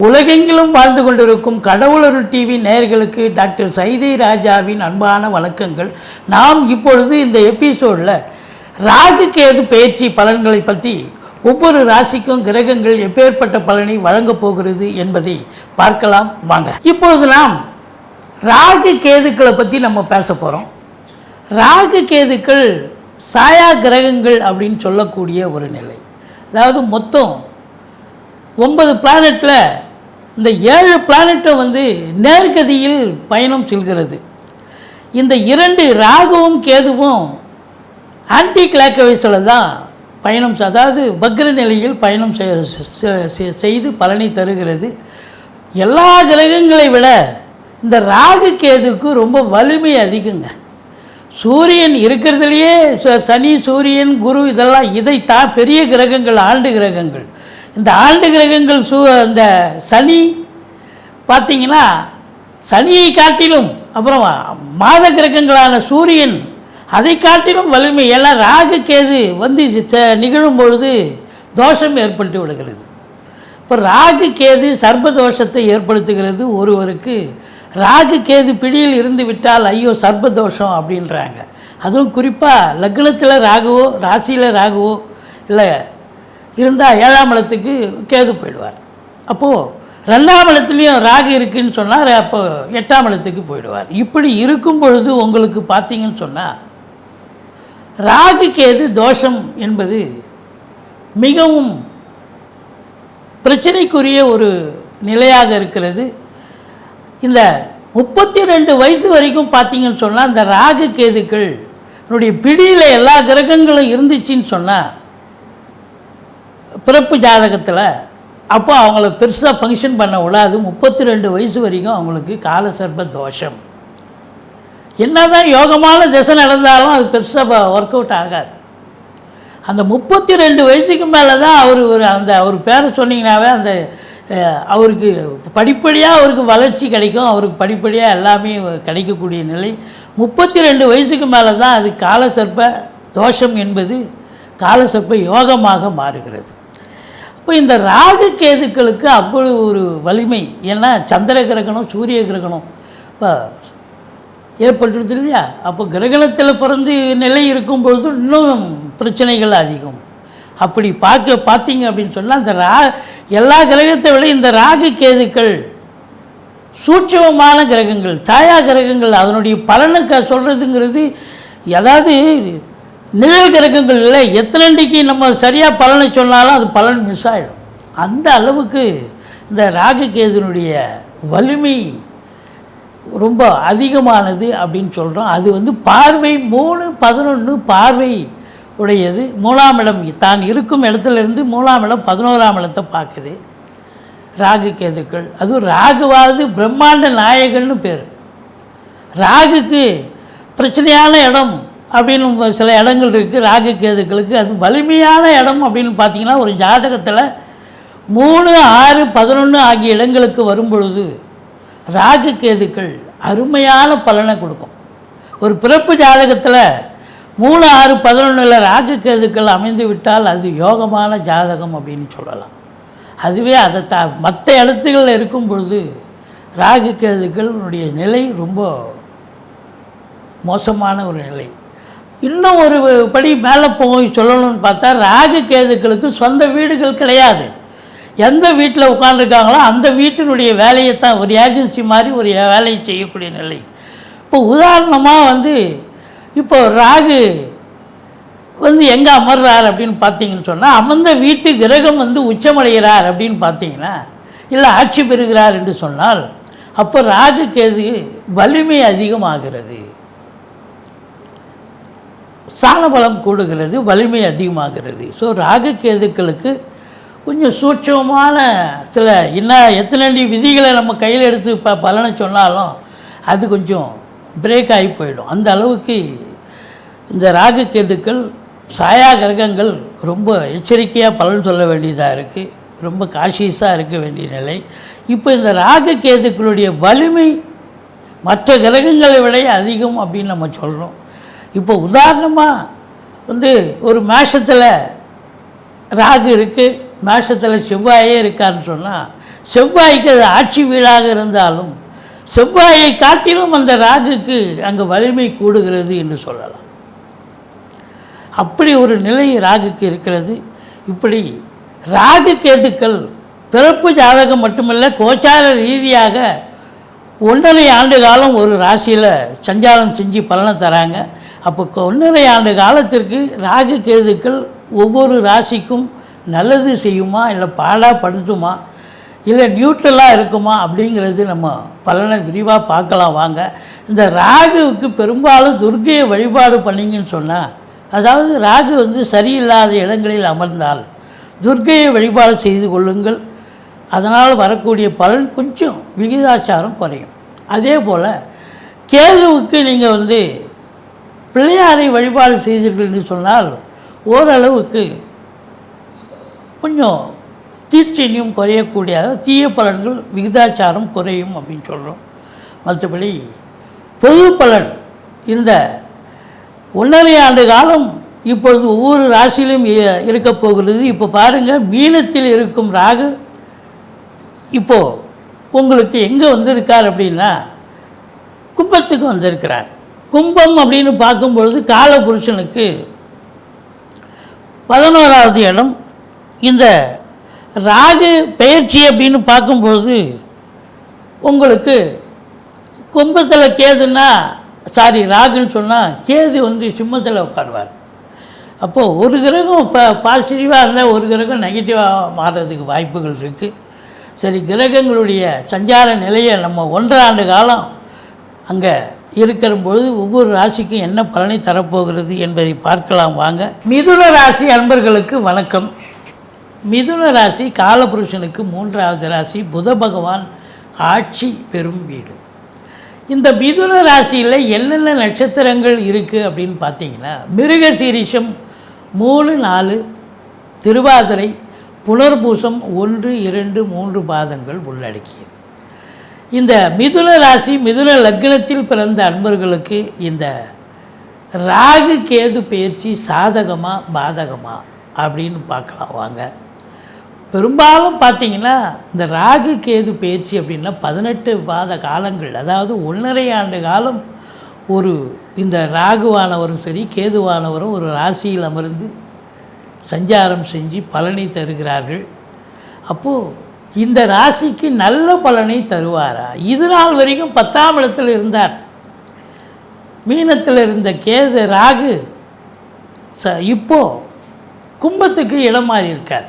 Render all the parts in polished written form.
உலகெங்கிலும் வாழ்ந்து கொண்டிருக்கும் கடவுளருள் டிவி நேயர்களுக்கு டாக்டர் சைதை ராஜாவின் அன்பான வணக்கங்கள். நாம் இப்பொழுது இந்த எபிசோடில் ராகு கேது பயிற்சி பலன்களை பற்றி ஒவ்வொரு ராசிக்கும் கிரகங்கள் எப்பேற்பட்ட பலனை வழங்கப் போகிறது என்பதை பார்க்கலாம் வாங்க. இப்பொழுது நாம் ராகு கேதுக்களை பற்றி நம்ம பேச போகிறோம். ராகு கேதுக்கள் சாயா கிரகங்கள் அப்படின்னு சொல்லக்கூடிய ஒரு நிலை. அதாவது மொத்தம் 9 பிளானட்டில் இந்த 7 பிளானட்டை நேர்கதியில் பயணம் செல்கிறது. இந்த 2 ராகுவும் கேதுவும் ஆன்டி கிளாக்வைஸில் தான் பயணம், அதாவது வக்ர நிலையில் பயணம் செய்து பலனை தருகிறது. எல்லா கிரகங்களை விட இந்த ராகு கேதுக்கு ரொம்ப வலிமை அதிகங்க. சூரியன் இருக்கிறதுலையே சனி, சூரியன், குரு இதெல்லாம் இதைத்தான் பெரிய கிரகங்கள், ஆண்டு கிரகங்கள். இந்த ஆண்டு கிரகங்கள் இந்த சனி பார்த்திங்கன்னா சனியை காட்டிலும், அப்புறம் மாத கிரகங்களான சூரியன் அதை காட்டிலும் வலிமை. எல்லாம் ராகு கேது நிகழும் பொழுது தோஷம் ஏற்பட்டு விடுகிறது. இப்போ ராகு கேது சர்ப்பதோஷத்தை ஏற்படுத்துகிறது. ஒருவருக்கு ராகு கேது பிடியில் இருந்து விட்டால் ஐயோ சர்ப்பதோஷம் அப்படின்றாங்க. அதுவும் குறிப்பாக லக்னத்தில் ராகுவோ ராசியில் ராகுவோ இல்லை இருந்தால் 7ஆம் இடத்துக்கு கேது போயிடுவார். அப்போது 2ஆம் இடத்துலையும் ராகு இருக்குதுன்னு சொன்னால் அப்போ 8ஆம் இடத்துக்கு போயிடுவார். இப்படி இருக்கும் பொழுது உங்களுக்கு பார்த்தீங்கன்னு சொன்னால் ராகு கேது தோஷம் என்பது மிகவும் பிரச்சனைக்குரிய ஒரு நிலையாக இருக்கிறது. இந்த 32 வயசு வரைக்கும் பார்த்தீங்கன்னு சொன்னால் இந்த ராகு கேதுக்கள் பிடியில் எல்லா கிரகங்களும் இருந்துச்சின்னு சொன்னால் பிறப்பு ஜாதகத்தில் அப்போ அவங்கள பெருசாக ஃபங்க்ஷன் பண்ண விடாது. 32 வயசு வரைக்கும் அவங்களுக்கு காலசர்ப்ப தோஷம். என்ன தான் யோகமான திசை நடந்தாலும் அது பெருசாக ஒர்க் அவுட் ஆகாது. அந்த 32 வயசுக்கு மேலே தான் அவர் பேரை சொன்னீங்கன்னாவே அவருக்கு படிப்படியாக அவருக்கு வளர்ச்சி கிடைக்கும், அவருக்கு படிப்படியாக எல்லாமே கிடைக்கக்கூடிய நிலை. 32 வயசுக்கு மேலே தான் அது காலசர்ப்ப தோஷம் என்பது காலசர்ப்ப யோகமாக மாறுகிறது. இப்போ இந்த ராகு கேதுக்களுக்கு அவ்வளவு ஒரு வலிமை. ஏன்னா சந்திர கிரகணம், சூரிய கிரகணம் இப்போ ஏற்பட்டுருது இல்லையா? அப்போ கிரகணத்தில் பிறந்து நிலை இருக்கும் பொழுது இன்னும் பிரச்சனைகள் அதிகம். அப்படி பார்த்தீங்க அப்படின்னு சொன்னால் இந்த எல்லா கிரகத்தை விட இந்த ராகு கேதுக்கள் சூட்சமமான கிரகங்கள், சாயா கிரகங்கள். அதனுடைய பலனை சொல்கிறதுங்கிறது, அதாவது நிழல் கிரகங்கள் இல்லை. எத்தனைக்கு நம்ம சரியாக பலனை சொன்னாலும் அது பலன் மிஸ் ஆகிடும். அந்த அளவுக்கு இந்த ராகு கேதுனுடைய வலிமை ரொம்ப அதிகமானது அப்படின்னு சொல்கிறோம். அது பார்வை 3, 11 பார்வை உடையது. 3ஆம் இடம் தான் இருக்கும் இடத்துலேருந்து 3ஆம் இடம் 11ஆம் இடத்தை பார்க்குது ராகு கேதுக்கள். அதுவும் ராகுவாவது பிரம்மாண்ட நாயகன்னு பேர். ராகுக்கு பிரச்சனையான இடம் அப்படின்னு சில இடங்கள் இருக்குது ராகு கேதுக்களுக்கு. அது வலிமையான இடம் அப்படின்னு பார்த்திங்கன்னா ஒரு ஜாதகத்தில் 3, 6, 11 ஆகிய இடங்களுக்கு வரும்பொழுது ராகு கேதுக்கள் அருமையான பலனை கொடுக்கும். ஒரு பிறப்பு ஜாதகத்தில் 3, 6, 11 ராகு கேதுக்கள் அமைந்து விட்டால் அது யோகமான ஜாதகம் அப்படின்னு சொல்லலாம். அதுவே அதை மற்ற இடத்துகளில் இருக்கும் பொழுது ராகு கேதுக்களுடைய நிலை ரொம்ப மோசமான ஒரு நிலை. இன்னும் ஒரு படி மேலே போய் சொல்லணும்னு பார்த்தா ராகு கேதுக்களுக்கு சொந்த வீடுகள் கிடையாது. எந்த வீட்டில் உட்காந்துருக்காங்களோ அந்த வீட்டினுடைய வேலையை தான் ஒரு ஏஜென்சி மாதிரி ஒரு வேலையை செய்யக்கூடிய நிலை. இப்போ உதாரணமாக இப்போ ராகு எங்கே அமர்றார் அப்படின்னு பார்த்தீங்கன்னு சொன்னால் அமர்ந்த வீட்டு கிரகம் உச்சமடைகிறார் அப்படின்னு பார்த்தீங்கன்னா, இல்லை ஆட்சி பெறுகிறார் என்று சொன்னால் அப்போ ராகு கேது வலிமை அதிகமாகிறது, சாணபலம் கூடுகிறது, வலிமை அதிகமாகிறது. ஸோ ராகு கேதுக்களுக்கு கொஞ்சம் சூட்சமான சில எத்தனை விதிகளை நம்ம கையில் எடுத்து பலனை சொன்னாலும் அது கொஞ்சம் பிரேக் ஆகி போயிடும். அந்த அளவுக்கு இந்த ராகு கேதுக்கள் சாயா கிரகங்கள் ரொம்ப எச்சரிக்கையாக பலன் சொல்ல வேண்டியதாக இருக்குது. ரொம்ப காஷியஸாக இருக்க வேண்டிய நிலை. இப்போ இந்த ராகு கேதுக்களுடைய வலிமை மற்ற கிரகங்களை விட அதிகம் அப்படின்னு நம்ம சொல்கிறோம். இப்போ உதாரணமாக ஒரு மேஷத்தில் ராகு இருக்குது, மேஷத்தில் செவ்வாயே இருக்கான்னு சொன்னால் செவ்வாய்க்கு அது ஆட்சி வீடாக இருந்தாலும் செவ்வாயை காட்டிலும் அந்த ராகுக்கு அங்கே வலிமை கூடுகிறது என்று சொல்லலாம். அப்படி ஒரு நிலை ராகுக்கு இருக்கிறது. இப்படி ராகு கேதுக்கள் பிறப்பு ஜாதகம் மட்டுமல்ல, கோச்சார ரீதியாக 1.5 ஆண்டு காலம் ஒரு ராசியில் சஞ்சாரம் செஞ்சு பலனை தராங்க. அப்போ 1.5 ஆண்டு காலத்திற்கு ராகு கேதுக்கள் ஒவ்வொரு ராசிக்கும் நல்லது செய்யுமா, இல்லை பாடாப்படுத்துமா, இல்லை நியூட்ரலாக இருக்குமா அப்படிங்கிறது நம்ம பலனை விரிவாக பார்க்கலாம் வாங்க. இந்த ராகுவுக்கு பெரும்பாலும் துர்க்கையை வழிபாடு பண்ணிங்கன்னு சொன்னால், அதாவது ராகு சரியில்லாத இடங்களில் அமர்ந்தால் துர்க்கையை வழிபாடு செய்து கொள்ளுங்கள். அதனால் வரக்கூடிய பலன் கொஞ்சம் விகிதாச்சாரம் குறையும். அதே போல் கேதுவுக்கு நீங்கள் பிள்ளையாரை வழிபாடு செய்தீர்கள்னு சொன்னால் ஓரளவுக்கு கொஞ்சம் தீட்சண்யம் குறையக்கூடிய, தீய பலன்கள் விகிதாச்சாரம் குறையும் அப்படின்னு சொல்கிறோம். மற்றபடி பொது பலன் இந்த 1.5 ஆண்டு காலம் இப்பொழுது ஒவ்வொரு ராசியிலும் இருக்க போகிறது. இப்போ பாருங்கள், மீனத்தில் இருக்கும் ராகு இப்போது உங்களுக்கு எங்கே வந்திருக்கார் அப்படின்னா கும்பத்துக்கு வந்திருக்கிறார். கும்பம் அப்படின்னு பார்க்கும்பொழுது காலபுருஷனுக்கு 11வது இடம். இந்த ராகு பெயர்ச்சி அப்படின்னு பார்க்கும்போது உங்களுக்கு கும்பத்தில் கேதுன்னா ராகுன்னு சொன்னால் கேது சிம்மத்தில் உட்காருவார். அப்போது ஒரு கிரகம் பாசிட்டிவாக இருந்தால் ஒரு கிரகம் நெகட்டிவாக மாறுறதுக்கு வாய்ப்புகள் இருக்குது. சரி, கிரகங்களுடைய சஞ்சார நிலையை நம்ம 1.5 ஆண்டு காலம் அங்கே இருக்கிற பொழுது ஒவ்வொரு ராசிக்கும் என்ன பலனை தரப்போகிறது என்பதை பார்க்கலாம் வாங்க. மிதுன ராசி அன்பர்களுக்கு வணக்கம். மிதுன ராசி காலபுருஷனுக்கு 3வது ராசி, புத பகவான் ஆட்சி பெறும் வீடு. இந்த மிதுன ராசியில் என்னென்ன நட்சத்திரங்கள் இருக்குது அப்படின்னு பார்த்தீங்கன்னா, மிருகசீரிஷம் 3, 4, திருவாதிரை, புனர்பூசம் 1, 2, 3 பாதங்கள் உள்ளடக்கியது. இந்த மிதுன ராசி மிதுன லக்னத்தில் பிறந்த அன்பர்களுக்கு இந்த ராகு கேது பெயர்ச்சி சாதகமா பாதகமா அப்படின்னு பார்க்கலாம் வாங்க. பெரும்பாலும் பார்த்திங்கன்னா இந்த ராகு கேது பெயர்ச்சி அப்படின்னா 18 மாத காலங்கள், அதாவது 1.5 ஆண்டு காலம் ஒரு இந்த ராகுவானவரும் சரி கேதுவானவரும் ஒரு ராசியில் அமர்ந்து சஞ்சாரம் செஞ்சு பலனை தருகிறார்கள். அப்போது இந்த ராசிக்கு நல்ல பலனை தருவாரா? இது நாள் வரைக்கும் 10ஆம் இடத்தில் இருந்தார். மீனத்தில் இருந்த கேது ராகு இப்போது கும்பத்துக்கு இடம் மாறி இருக்கார்.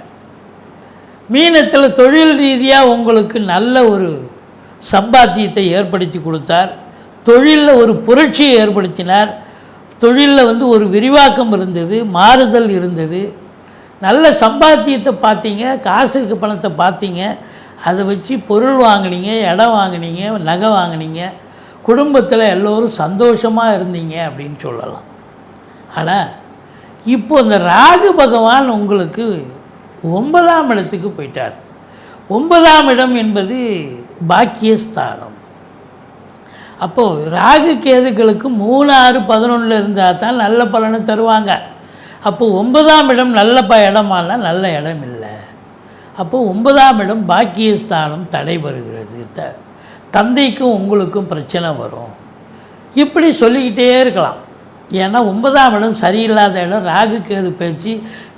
மீனத்தில் தொழில் ரீதியாக உங்களுக்கு நல்ல ஒரு சம்பாத்தியத்தை ஏற்படுத்தி கொடுத்தார். தொழிலில் ஒரு புரட்சியை ஏற்படுத்தினார். தொழிலில் ஒரு விரிவாக்கம் இருந்தது, மாறுதல் இருந்தது. நல்ல சம்பாத்தியத்தை பார்த்தீங்க, காசுக்கு பணத்தை பார்த்தீங்க. அதை வச்சு பொருள் வாங்கினீங்க, இடம் வாங்கினீங்க, நகை வாங்கினீங்க. குடும்பத்தில் எல்லோரும் சந்தோஷமாக இருந்தீங்க அப்படின்னு சொல்லலாம். ஆனால் இப்போ இந்த ராகு பகவான் உங்களுக்கு 9ஆம் இடத்துக்கு போயிட்டார். 9ஆம் இடம் என்பது பாக்கியஸ்தானம். அப்போது ராகு கேதுக்களுக்கு 3, 6, 11 இருந்தால் தான் நல்ல பலனை தருவாங்க. அப்போது 9ஆம் இடம் நல்ல இடமானா நல்ல இடம் இல்லை. அப்போது 9ஆம் இடம் பாக்கியஸ்தானம் தடைபடுகிறது. தந்தைக்கும் உங்களுக்கும் பிரச்சனை வரும். இப்படி சொல்லிக்கிட்டே இருக்கலாம். ஏன்னா 9ஆம் இடம் சரியில்லாத இடம். ராகு கேது பேச்சு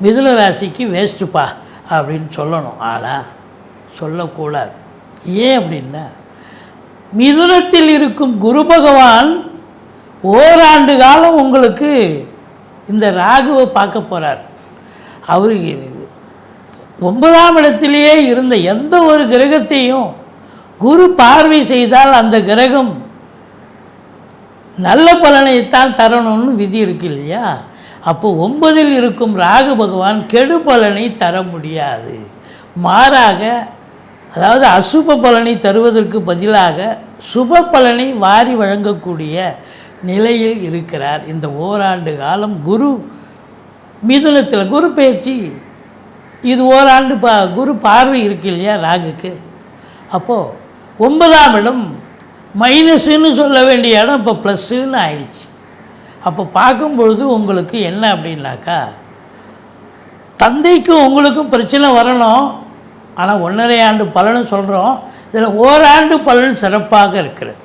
மிதுன ராசிக்கு வேஸ்ட்டுப்பா அப்படின்னு சொல்லணும். ஆனால் சொல்லக்கூடாது. ஏன் அப்படின்னா, மிதுனத்தில் இருக்கும் குரு பகவான் ஓராண்டு காலம் உங்களுக்கு இந்த ராகுவை பார்க்க போகிறார். அவருக்கு 9ஆம் இடத்திலேயே இருந்த எந்த ஒரு கிரகத்தையும் குரு பார்வை செய்தால் அந்த கிரகம் நல்ல பலனைத்தான் தரணும்னு விதி இருக்கு இல்லையா? அப்போ 9இல் இருக்கும் ராகு பகவான் கெடு பலனை தர முடியாது. மாறாக, அதாவது அசுப பலனை தருவதற்கு பதிலாக சுப பலனை வாரி வழங்கக்கூடிய நிலையில் இருக்கிறார். இந்த ஓராண்டு காலம் குரு மிதுனத்தில் குரு பயிற்சி, இது ஓராண்டு குரு பார்வை இருக்கு இல்லையா ராகுக்கு. அப்போது 9ஆம் இடம் மைனஸுன்னு சொல்ல வேண்டிய இடம் இப்போ ப்ளஸ்ஸுன்னு ஆயிடுச்சு. அப்போ பார்க்கும்பொழுது உங்களுக்கு என்ன அப்படின்னாக்கா, தந்தைக்கும் உங்களுக்கும் பிரச்சனை வரணும். ஆனால் 1.5 ஆண்டு பலனும் சொல்கிறோம். இதில் ஓராண்டு பலன் சிறப்பாக இருக்கிறது.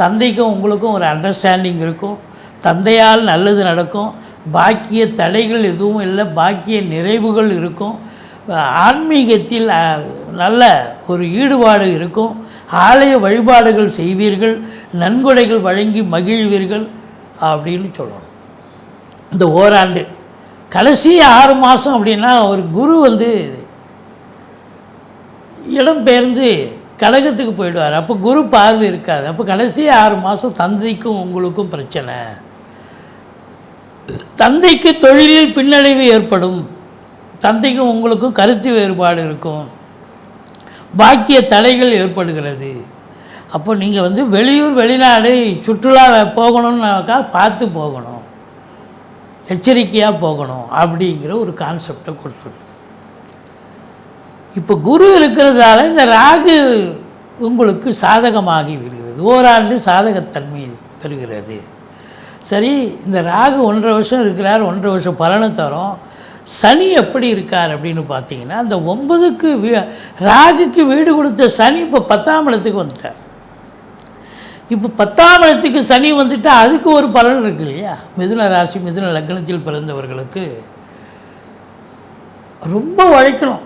தந்தைக்கும் உங்களுக்கும் ஒரு அண்டர்ஸ்டாண்டிங் இருக்கும். தந்தையால் நல்லது நடக்கும். பாக்கிய தடைகள் எதுவும் இல்லை, பாக்கிய நிறைவுகள் இருக்கும். ஆன்மீகத்தில் நல்ல ஒரு ஈடுபாடு இருக்கும். ஆலய வழிபாடுகள் செய்வீர்கள், நன்கொடைகள் வழங்கி மகிழ்வீர்கள் அப்படின்னு சொல்லணும். இந்த ஓராண்டு கடைசி 6 மாதம் அப்படின்னா ஒரு குரு இடம் பெயர்ந்து கடகத்துக்கு போயிடுவார். அப்போ குரு பார்வை இருக்காது. அப்போ கடைசி 6 மாதம் தந்தைக்கும் உங்களுக்கும் பிரச்சனை. தந்தைக்கு தொழிலில் பின்னடைவு ஏற்படும். தந்தைக்கும் உங்களுக்கும் கருத்து வேறுபாடு இருக்கும். பாக்கிய தடைகள் ஏற்படுகிறது. அப்போ நீங்கள் வெளியூர் வெளிநாடு சுற்றுலா போகணுன்னாக்கா பார்த்து போகணும், எச்சரிக்கையாக போகணும் அப்படிங்கிற ஒரு கான்செப்டை கொடுத்துடும். இப்போ குரு இருக்கிறதால இந்த ராகு உங்களுக்கு சாதகமாகி விடுகிறது. ஓராண்டு சாதகத்தன்மை பெறுகிறது. சரி, இந்த ராகு 1.5 வருஷம் இருக்கிறார், 1.5 வருஷம் பலனை தரும். சனி எப்படி இருக்கார் அப்படின்னு பார்த்தீங்கன்னா, அந்த 9க்கு ராகுக்கு வீடு கொடுத்த சனி இப்போ 10ஆம் இடத்துக்கு வந்துட்டார். இப்போ 10ஆம் இடத்துக்கு சனி வந்துட்டால் அதுக்கு ஒரு பலன் இருக்கு இல்லையா? மிதுன ராசி மிதுன லக்னத்தில் பிறந்தவர்களுக்கு ரொம்ப உழைக்கணும்,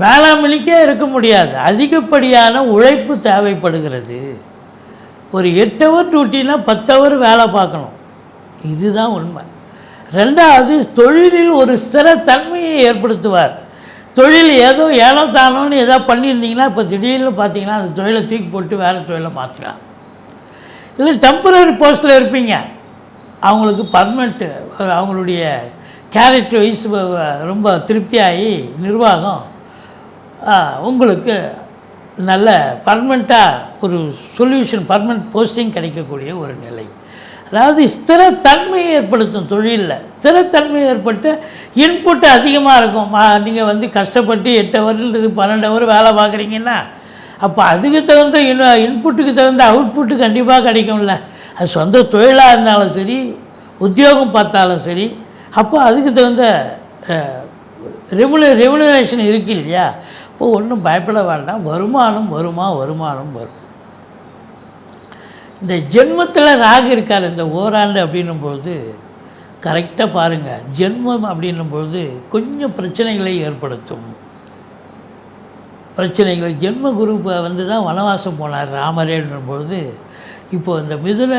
வேளாண்மைக்கே இருக்க முடியாது, அதிகப்படியான உழைப்பு தேவைப்படுகிறது. ஒரு 8 ஹவர் டியூட்டினா 10 ஹவர் வேலை பார்க்கணும். இதுதான் உண்மை. 2வது, தொழிலில் ஒரு ஸ்திரத்தன்மையை ஏற்படுத்துவார். தொழில் ஏதோ ஏனோ தானோன்னு ஏதாவது பண்ணியிருந்தீங்கன்னா இப்போ திடீர்னு பார்த்தீங்கன்னா அந்த தொழிலை தூக்கி போட்டு வேறு தொழிலை மாற்றலாம். இல்லை டெம்பரரி போஸ்ட்டில் இருப்பீங்க, அவங்களுக்கு பர்மனெண்ட்டு அவங்களுடைய கேரக்டர் வைஸ் ரொம்ப திருப்தியாகி நிர்வாகம் உங்களுக்கு நல்ல பர்மனெண்ட்டாக ஒரு சொல்யூஷன், பர்மனெண்ட் போஸ்டிங் கிடைக்கக்கூடிய ஒரு நிலை. அதாவது ஸ்திரத்தன்மையை ஏற்படுத்தும். தொழிலில் ஸ்திரத்தன்மை ஏற்பட்டு இன்புட்டு அதிகமாக இருக்கும். நீங்கள் கஷ்டப்பட்டு 8 ஹவர்ன்றது 12 ஹவர் வேலை பார்க்குறீங்கன்னா அப்போ அதுக்கு தகுந்த இன்புட்டுக்கு தகுந்த அவுட்புட்டு கண்டிப்பாக கிடைக்கும்ல. அது சொந்த தொழிலாக இருந்தாலும் சரி, உத்தியோகம் பார்த்தாலும் சரி, அப்போ அதுக்கு தகுந்த ரெமுனரேஷன் இருக்குது இல்லையா? அப்போது ஒன்றும் பயப்பட வேண்டாம். வருமானம் வரும். இந்த ஜென்மத்தில் ராகு இருக்கார் இந்த ஓராண்டு அப்படின்னும்பொழுது கரெக்டாக பாருங்கள். ஜென்மம் அப்படின்னும்பொழுது கொஞ்சம் பிரச்சனைகளை ஏற்படுத்தும். பிரச்சனைகளை ஜென்ம குரு தான் வனவாசம் போனார் ராமரேன்னும்பொழுது, இப்போது இந்த மிதுன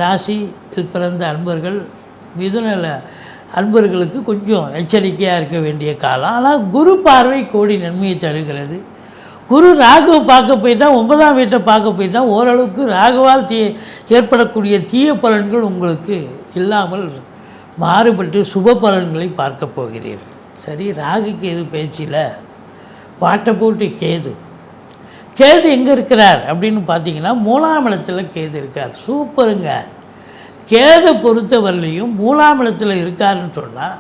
ராசியில் பிறந்த அன்பர்களுக்கு கொஞ்சம் எச்சரிக்கையாக இருக்க வேண்டிய காலம். ஆனால் குரு பார்வை கோடி நன்மையை தருகிறது. குரு ராகுவை பார்க்க போய் தான் 9ஆம் வீட்டை பார்க்க போய் தான் ஓரளவுக்கு ராகுவால் ஏற்படக்கூடிய தீய பலன்கள் உங்களுக்கு இல்லாமல் மாறுபட்டு சுப பலன்களை பார்க்க போகிறீர்கள். சரி, ராகு கேது பேச்சில் பாட்டை போட்டு கேது எங்கே இருக்கிறார் அப்படின்னு பார்த்தீங்கன்னா 3ஆம் இடத்துல கேது இருக்கார். சூப்பருங்க. கேதை பொறுத்தவரையிலையும் 3ஆம் இடத்துல இருக்காருன்னு சொன்னால்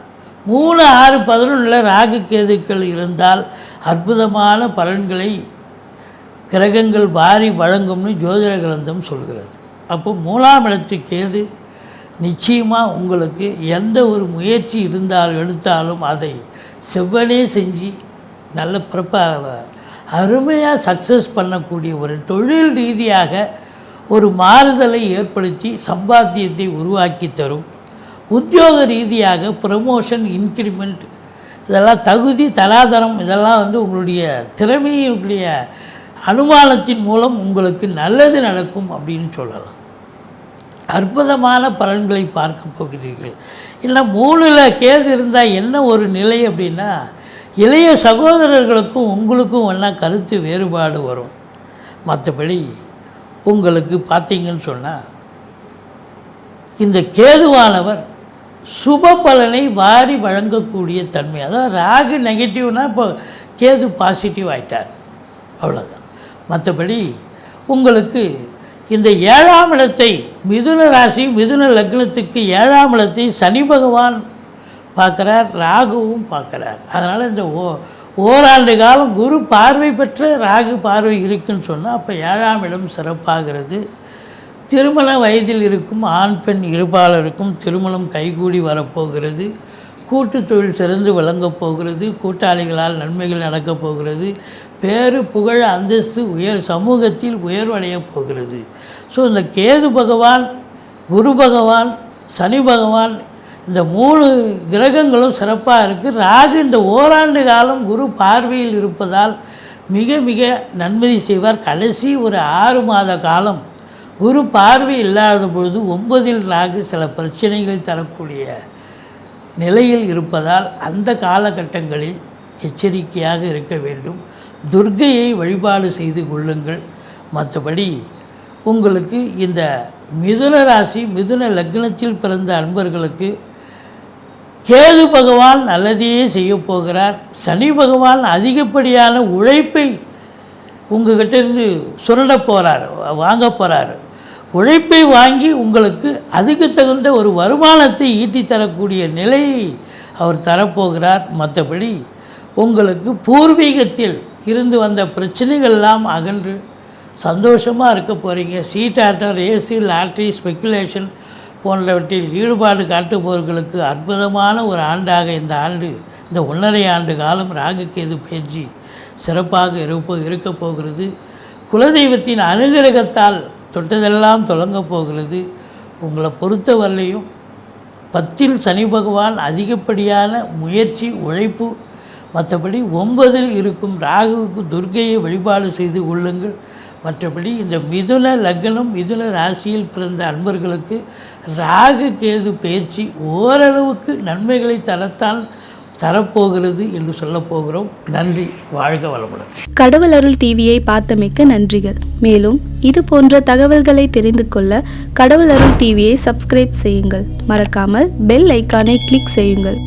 3, 6, 11 ராகு கேதுக்கள் இருந்தால் அற்புதமான பலன்களை கிரகங்கள் வாரி வழங்கும்னு ஜோதிட கிரந்தம் சொல்கிறது. அப்போ 3ஆம் இடத்து கேது நிச்சயமாக உங்களுக்கு எந்த ஒரு முயற்சி எடுத்தாலும் அதை செவ்வனே செஞ்சு நல்ல அருமையாக சக்ஸஸ் பண்ணக்கூடிய ஒரு தொழில் ரீதியாக ஒரு மாறுதலை ஏற்படுத்தி சம்பாத்தியத்தை உருவாக்கி தரும். உத்தியோக ரீதியாக ப்ரமோஷன், இன்க்ரிமெண்ட், இதெல்லாம் தகுதி தராதரம், இதெல்லாம் உங்களுடைய திறமையுடைய அனுமானத்தின் மூலம் உங்களுக்கு நல்லது நடக்கும் அப்படின்னு சொல்லலாம். அற்புதமான பலன்களை பார்க்க போகிறீர்கள். இல்லை 3ல் கேது இருந்தால் என்ன ஒரு நிலை அப்படின்னா, இளைய சகோதரர்களுக்கும் உங்களுக்கும் ஒன்றா கருத்து வேறுபாடு வரும். மற்றபடி உங்களுக்கு பார்த்தீங்கன்னு சொன்னால் இந்த கேதுவானவர் சுப பலனை வாரி வழங்கக்கூடிய தன்மை. அதாவது ராகு நெகட்டிவ்னால் இப்போ கேது பாசிட்டிவ் ஆகிட்டார், அவ்வளோதான். மற்றபடி உங்களுக்கு இந்த 7ஆம் இடத்தை மிதுன ராசி மிதுன லக்னத்துக்கு 7ஆம் இடத்தை சனி பகவான் பார்க்குறார், ராகுவும் பார்க்குறார். அதனால் இந்த ஓராண்டு காலம் குரு பார்வை பெற்ற ராகு பார்வை இருக்குன்னு சொன்னால் அப்போ 7ஆம் இடம் சிறப்பாகிறது. திருமண வயதில் இருக்கும் ஆண் பெண் இருபாலருக்கும் திருமணம் கைகூடி வரப்போகிறது. கூட்டு தொழில் சிறந்து விளங்கப் போகிறது. கூட்டாளிகளால் நன்மைகள் நடக்கப் போகிறது. பேரு புகழ் அந்தஸ்து சமூகத்தில் உயர்வடையப் போகிறது. ஸோ இந்த கேது பகவான், குரு பகவான், சனி பகவான், இந்த 3 கிரகங்களும் சிறப்பாக இருக்குது. ராகு இந்த ஓராண்டு காலம் குரு பார்வையில் இருப்பதால் மிக மிக நன்மை செய்வார். கடைசி ஒரு 6 மாத காலம் குரு பார்வை இல்லாத பொழுது 9இல் ராகு சில பிரச்சனைகளை தரக்கூடிய நிலையில் இருப்பதால் அந்த காலகட்டங்களில் எச்சரிக்கையாக இருக்க வேண்டும். துர்க்கையை வழிபாடு செய்து கொள்ளுங்கள். மற்றபடி உங்களுக்கு இந்த மிதுன ராசி, மிதுன லக்னத்தில் பிறந்த அன்பர்களுக்கு கேது பகவான் நல்லதையே செய்ய போகிறார். சனி பகவான் அதிகப்படியான உழைப்பை உங்கள்கிட்ட இருந்து சுரண்ட போகிறார், வாங்க போகிறார். உழைப்பை வாங்கி உங்களுக்கு அதுக்கு தகுந்த ஒரு வருமானத்தை ஈட்டி தரக்கூடிய நிலையை அவர் தரப்போகிறார். மற்றபடி உங்களுக்கு பூர்வீகத்தில் இருந்து வந்த பிரச்சனைகள்லாம் அகன்று சந்தோஷமாக இருக்க போகிறீங்க. சீட்டாட்டம், ரேஸு, லாட்ரி, ஸ்பெக்குலேஷன் போன்றவற்றில் ஈடுபாடு காட்டுபவர்களுக்கு அற்புதமான ஒரு ஆண்டாக இந்த ஆண்டு, இந்த 1.5 ஆண்டு காலம் ராகு கேது பயிற்சி சிறப்பாக இருக்க போகிறது. குலதெய்வத்தின் அனுகிரகத்தால் தொட்டதெல்லாம் தொடங்கப் போகிறது. உங்களை பொறுத்தவரையிலையும் 10இல் சனி பகவான் அதிகப்படியான முயற்சி, உழைப்பு. மற்றபடி 9இல் இருக்கும் ராகுவுக்கு துர்க்கையை வழிபாடு செய்து கொள்ளுங்கள். மற்றபடி இந்த மிதுன லக்னம், மிதுன ராசியில் பிறந்த அன்பர்களுக்கு ராகு கேது பயிற்சி ஓரளவுக்கு நன்மைகளை தரப்போகிறது என்று சொல்லப் போகிறோம். நன்றி, வாழ்க வளமுடன். கடவுள் அருள் டிவியை பார்த்தமைக்க நன்றிகள். மேலும் இது போன்ற தகவல்களை தெரிந்து கொள்ள கடவுள் அருள் டிவியை சப்ஸ்கிரைப் செய்யுங்கள். மறக்காமல் பெல் ஐக்கானை கிளிக் செய்யுங்கள்.